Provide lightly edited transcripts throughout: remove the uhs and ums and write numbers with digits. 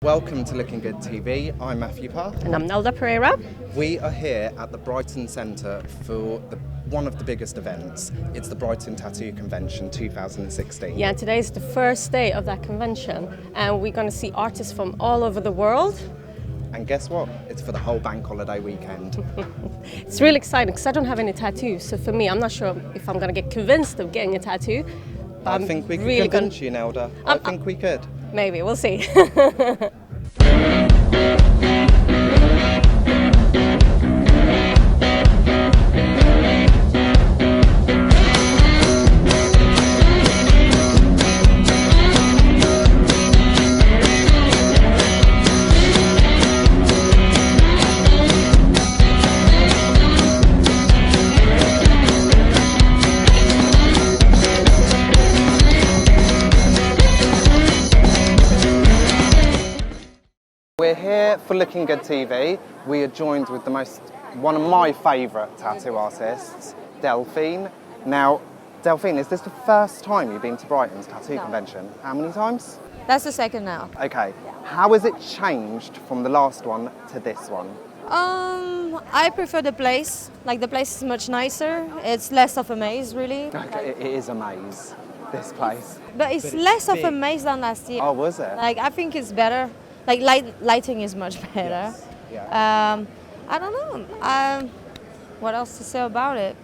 Welcome to Lookin Good TV. I'm Matthew Parr. And I'm Nelda Pereira. We are here at the Brighton Centre for one of the biggest events. It's the Brighton Tattoo Convention 2016. Yeah, today is the first day of that convention, and we're going to see artists from all over the world. And guess what? It's for the whole bank holiday weekend. It's really exciting because I don't have any tattoos, so for me, I'm not sure if I'm going to get convinced of getting a tattoo. I think we could convince you, Nelda. I think we could. Maybe, we'll see. We're here for Lookin Good TV. We are joined with one of my favourite tattoo artists, Delphine. Now, Delphine, is this the first time you've been to Brighton's tattoo convention? How many times? That's the second now. Okay. How has it changed from the last one to this one? I prefer the place. Like, the place is much nicer. It's less of a maze, really. Okay, it is a maze, this place. But it's less of a maze than last year. Oh, was it? Like, I think it's better. Like, lighting is much better. Yes. Yeah. I don't know. What else to say about it?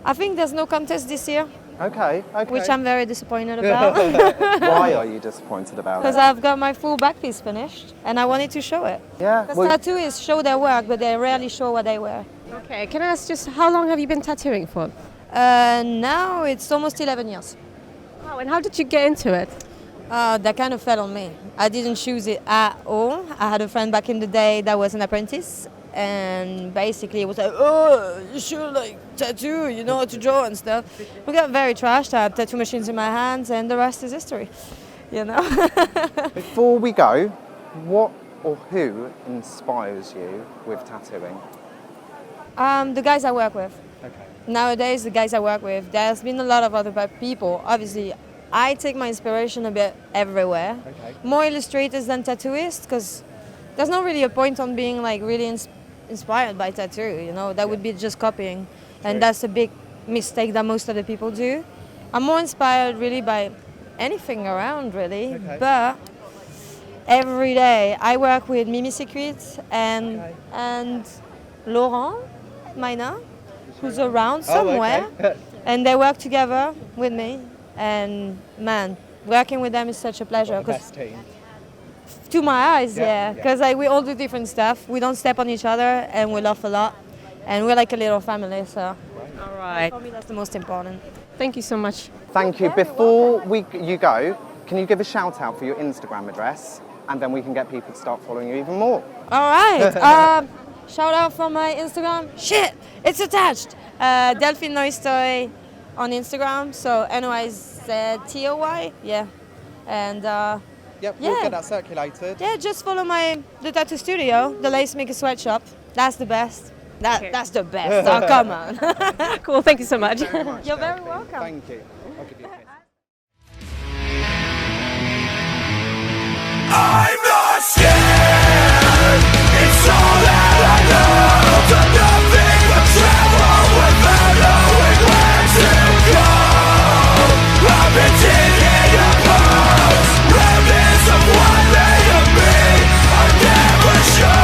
I think there's no contest this year. Okay. Which I'm very disappointed about. Why are you disappointed about it? Because I've got my full back piece finished and I wanted to show it. Yeah. Because tattooists show their work, but they rarely show what they wear. Okay, can I ask just how long have you been tattooing for? Now it's almost 11 years. Wow, and how did you get into it? That kind of fell on me. I didn't choose it at all. I had a friend back in the day that was an apprentice, and basically it was like, oh, you should like tattoo, you know how to draw and stuff. We got very trashed. I had tattoo machines in my hands, and the rest is history, you know. Before we go, what or who inspires you with tattooing? The guys I work with. Okay. Nowadays, the guys I work with, there's been a lot of other people. Obviously, I take my inspiration a bit everywhere. Okay. More illustrators than tattooists, because there's not really a point on being like really inspired by tattoo, you know, that would be just copying. And that's a big mistake that most of the people do. I'm more inspired really by anything around, really. Okay. But every day I work with Mimi Secret and Laurent Maina, who's around somewhere. Oh, okay. And they work together with me. And man, working with them is such a pleasure. Best team. To my eyes, yeah. Because like, we all do different stuff. We don't step on each other, and we laugh a lot. And we're like a little family, so. All right. For me, that's the most important. Thank you so much. Thank you. Before you go, can you give a shout out for your Instagram address, and then we can get people to start following you even more? All right. Shout out for my Instagram. Shit, it's attached. Delphine Noistoy on Instagram. So NOIZTOY. Yeah. And Yep, we'll get that circulated. yeah, just follow the tattoo studio, the Lace Maker Sweatshop. That's the best. That's the best. Oh, come on. Cool, thank you so much. Very much, You're very Delphine. welcome. Thank you. I'll give you a kiss. I'm not scared. It's all that I know. To nothing but travel without knowing where to go. I've been taking your pulse. Remnants of what lay of me are never shown.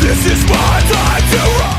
This is my time to ride.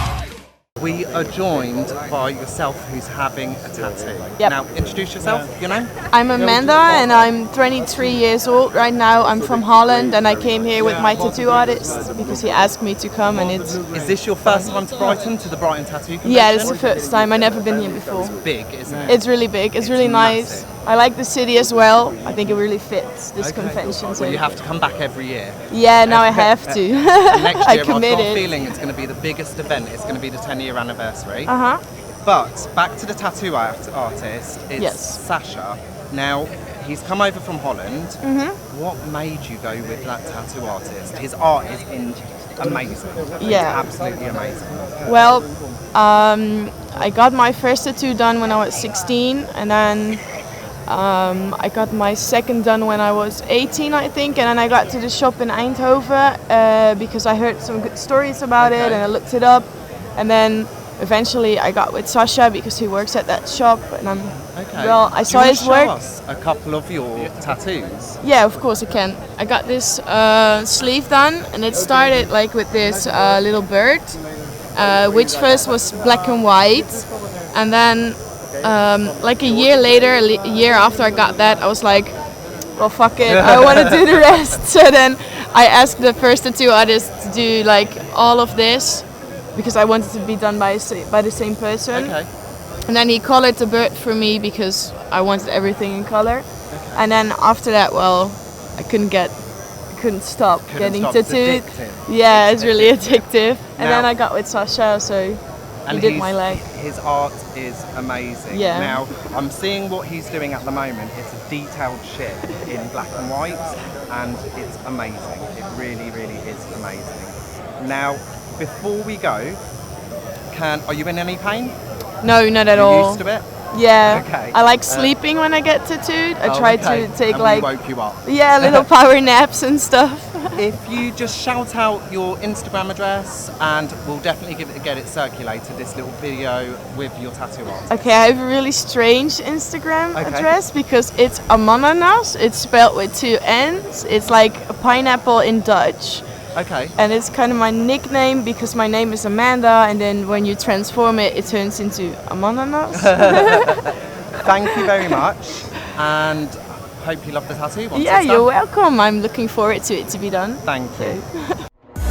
We are joined by yourself, who's having a tattoo. Yep. Now, introduce yourself, your name? I'm Amanda and I'm 23 years old right now. I'm from Holland and I came here with my tattoo artist because he asked me to come, and it's... Is this your first time to Brighton, to the Brighton Tattoo Convention? Yeah, it's the first time. I've never been here before. It's big, isn't it? It's really big. It's really nice. I like the city as well. I think it really fits this convention. Well, you have to come back every year. Yeah, now I have to. Next I year, I've got a committed. feeling it's going to be the biggest event. It's going to be the 10-year anniversary. Uh-huh. But back to the tattoo artist, it's Yes. Sasha. Now, he's come over from Holland. Mm-hmm. What made you go with that tattoo artist? His art is amazing. Yeah. It's absolutely amazing. Well, I got my first tattoo done when I was 16, and then I got my second done when I was 18, I think, and then I got to the shop in Eindhoven because I heard some good stories about it, and I looked it up, and then eventually I got with Sasha because he works at that shop, and I saw his work. Show us a couple of your tattoos? Yeah, of course I can. I got this sleeve done, and it started like with this little bird, which first was black and white, and then like a year later, a year after I got that, I was like, well, fuck it, I want to do the rest. So then I asked the first tattoo artist to do like all of this because I wanted to be done by the same person. Okay. And then he colored the bird for me because I wanted everything in color. Okay. And then after that, well, I couldn't stop getting tattooed. Yeah, it's really addictive. And then I got with Sasha, so he did my leg. His art is amazing. Yeah. Now, I'm seeing what he's doing at the moment. It's a detailed ship in black and white, and it's amazing. It really, really is amazing. Now, before we go, are you in any pain? No, not at all. You used to it? Yeah. Okay. I like sleeping when I get tattooed. I try to take and like... woke you up. Yeah, little power naps and stuff. If you just shout out your Instagram address, and we'll definitely get it circulated, this little video with your tattoo art. Okay, I have a really strange Instagram address because it's Amananas. It's spelled with 2 N's. It's like a pineapple in Dutch. Okay. And it's kind of my nickname because my name is Amanda, and then when you transform it, it turns into Amananas. Thank you very much, and hope you love the tattoo. Yeah, you're welcome. I'm looking forward to it to be done. Thank you.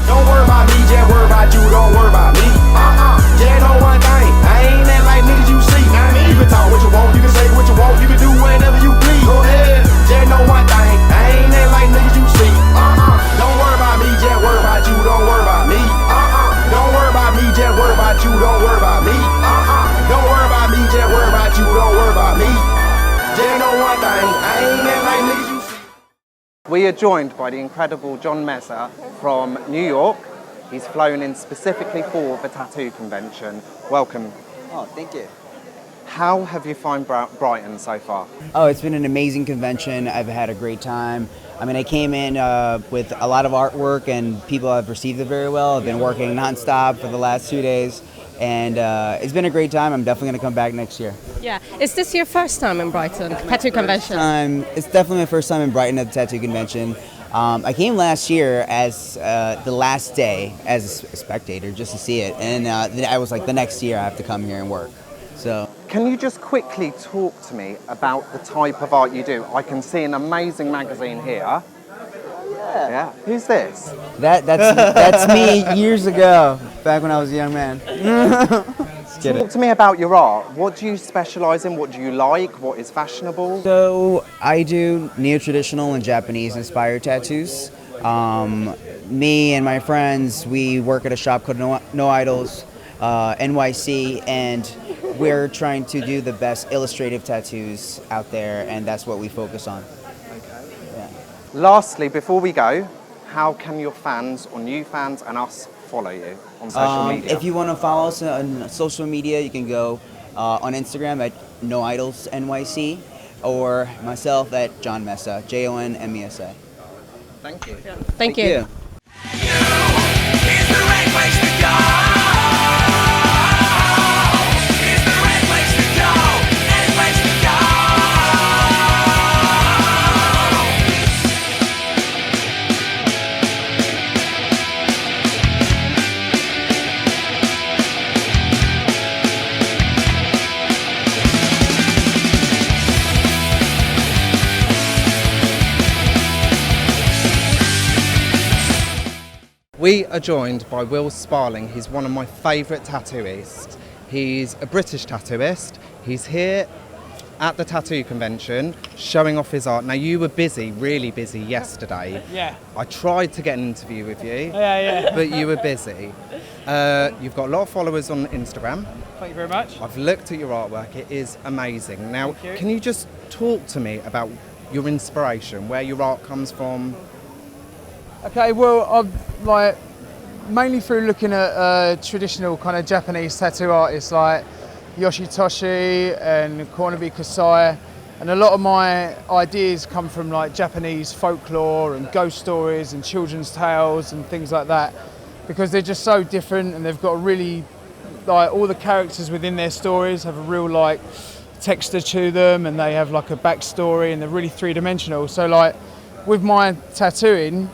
Don't worry about me, just worry about you, don't worry about me. Just know one thing, I ain't that like niggas you see. You can talk what you want, you can say what you want, you can do whatever you please. Go ahead. Just know one thing, I ain't that like niggas you see. Don't worry about me, just worry about you, don't worry about me. Don't worry about me, just worry about you, don't worry about me. Don't worry about me, just worry about you, don't worry about me. Just know one thing, I ain't that like niggas you see. We are joined by the incredible John Messer from New York. He's flown in specifically for the tattoo convention. Welcome. Oh, thank you. How have you found Brighton so far? Oh, it's been an amazing convention. I've had a great time. I mean, I came in with a lot of artwork, and people have received it very well. I've been working nonstop for the last 2 days, and it's been a great time. I'm definitely going to come back next year. Yeah. Is this your first time in Brighton Tattoo Convention? It's definitely my first time in Brighton at the Tattoo Convention. I came last year as the last day as a spectator just to see it, and I was like, the next year I have to come here and work. So. Can you just quickly talk to me about the type of art you do? I can see an amazing magazine here. Yeah. Who's this? That's me years ago, back when I was a young man. Talk to me about your art. What do you specialize in? What do you like? What is fashionable? So I do neo-traditional and Japanese-inspired tattoos. Me and my friends, we work at a shop called No Idols, NYC, and we're trying to do the best illustrative tattoos out there, and that's what we focus on. Okay. Yeah. Lastly, before we go, how can your fans or new fans and us follow you on social media? If you want to follow us on social media, you can go on Instagram at No Idols NYC, or myself at John Mesa, JONMESA. Thank you. Thank you. We are joined by Will Sparling. He's one of my favourite tattooists. He's a British tattooist. He's here at the tattoo convention showing off his art. Now, you were busy, really busy yesterday. Yeah. I tried to get an interview with you, Yeah. but you were busy. You've got a lot of followers on Instagram. Thank you very much. I've looked at your artwork. It is amazing. Now, Thank you. can you just talk to me about your inspiration, where your art comes from? Okay, well, I've like mainly through looking at traditional kind of Japanese tattoo artists like Yoshitoshi and Kornabi Kasai, And a lot of my ideas come from like Japanese folklore and ghost stories and children's tales and things like that, because they're just so different, and they've got a really, like, all the characters within their stories have a real like texture to them, and they have like a backstory, and they're really three-dimensional. So like with my tattooing,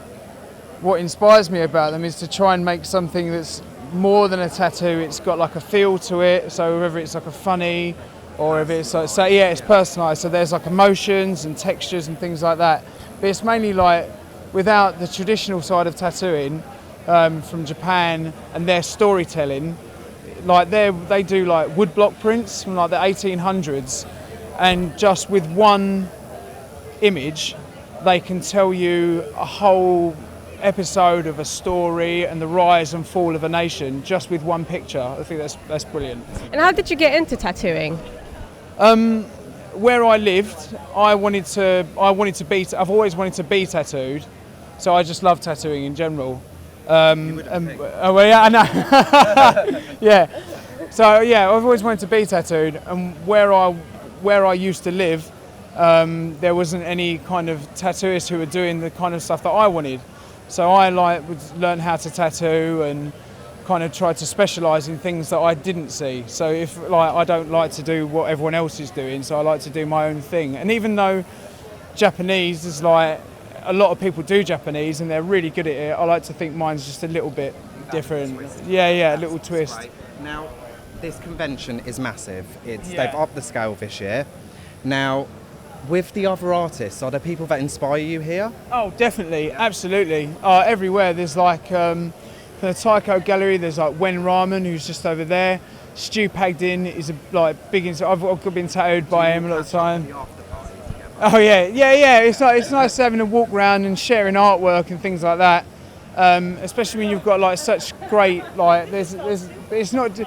what inspires me about them is to try and make something that's more than a tattoo. It's got like a feel to it, so whether it's like a funny, or if it's like, so yeah, it's personalised, so there's like emotions and textures and things like that. But it's mainly like, without the traditional side of tattooing from Japan and their storytelling, like they do like woodblock prints from like the 1800s, and just with one image they can tell you a whole episode of a story and the rise and fall of a nation just with one picture. I think that's brilliant. And how did you get into tattooing? Where I lived, I've always wanted to be tattooed, so I just love tattooing in general. Oh, well, yeah, I know. Yeah. So yeah, I've always wanted to be tattooed, and where I used to live, there wasn't any kind of tattooists who were doing the kind of stuff that I wanted. So I would learn how to tattoo and kind of tried to specialise in things that I didn't see. So if I don't like to do what everyone else is doing, so I like to do my own thing. And even though Japanese is like, a lot of people do Japanese and they're really good at it, I like to think mine's just a little bit different. Yeah, a little twist. Right. Now, this convention is massive. They've upped the scale this year. Now, with the other artists, are there people that inspire you here? Oh, definitely, absolutely. Everywhere there's like, for the Taiko Gallery, there's like Wen Ramen, who's just over there. Stu Pagdin is big. I've been tattooed by him a lot of the time. Oh yeah. It's nice having a walk around and sharing artwork and things like that. Especially when you've got like such great it's not.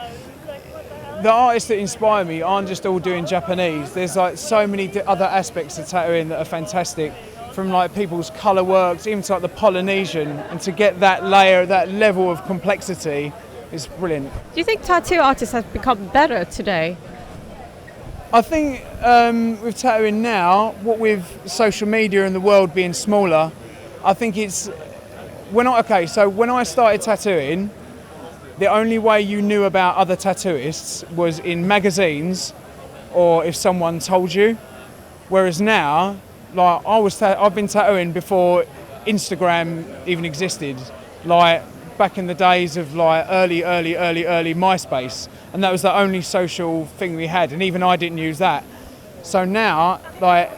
The artists that inspire me aren't just all doing Japanese. There's like so many other aspects of tattooing that are fantastic, from like people's colour works, even to like the Polynesian, and to get that layer, that level of complexity is brilliant. Do you think tattoo artists have become better today? I think with tattooing now, what with social media and the world being smaller, I think it's, when I started tattooing, the only way you knew about other tattooists was in magazines or if someone told you. Whereas now, like I've been tattooing before Instagram even existed, like back in the days of like early MySpace, and that was the only social thing we had, and even I didn't use that. So now, like,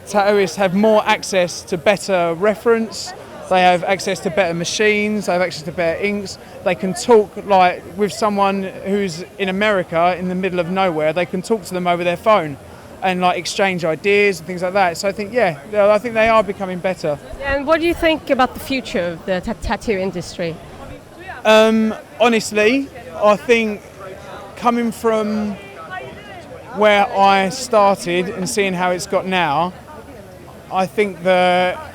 tattooists have more access to better reference. They have access to better machines, they have access to better inks. They can talk like with someone who's in America in the middle of nowhere, they can talk to them over their phone and like exchange ideas and things like that. So I think, I think they are becoming better. And what do you think about the future of the tattoo industry? Honestly, I think coming from where I started and seeing how it's got now, I think that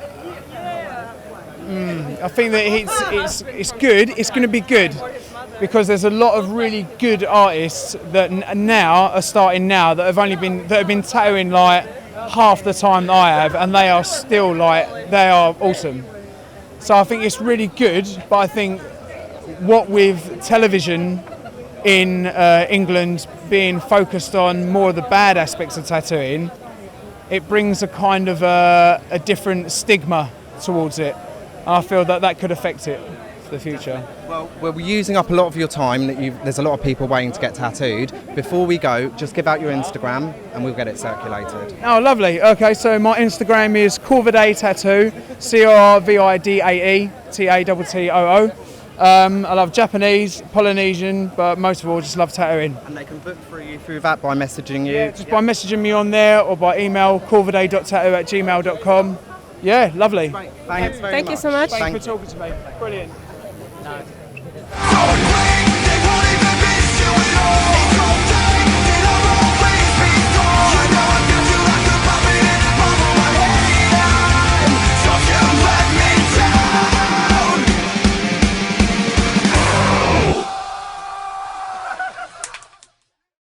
it's good. It's going to be good because there's a lot of really good artists that now are starting now that have been tattooing like half the time that I have, and they are still they are awesome. So I think it's really good. But I think what with television in England being focused on more of the bad aspects of tattooing, it brings a kind of a different stigma towards it. I feel that could affect it for the future. Well, we're using up a lot of your time. There's a lot of people waiting to get tattooed. Before we go, just give out your Instagram and we'll get it circulated. Oh, lovely. Okay, so my Instagram is Corvidae Tattoo, Corvidae TATTOO. I love Japanese, Polynesian, but most of all, just love tattooing. And they can book through that by messaging you? Yeah, just by messaging me on there or by email, corvidae.tattoo@gmail.com. Yeah, lovely. Great. Thanks very much. Thank you so much. Thanks for talking to me. Brilliant. They won't even miss you at all.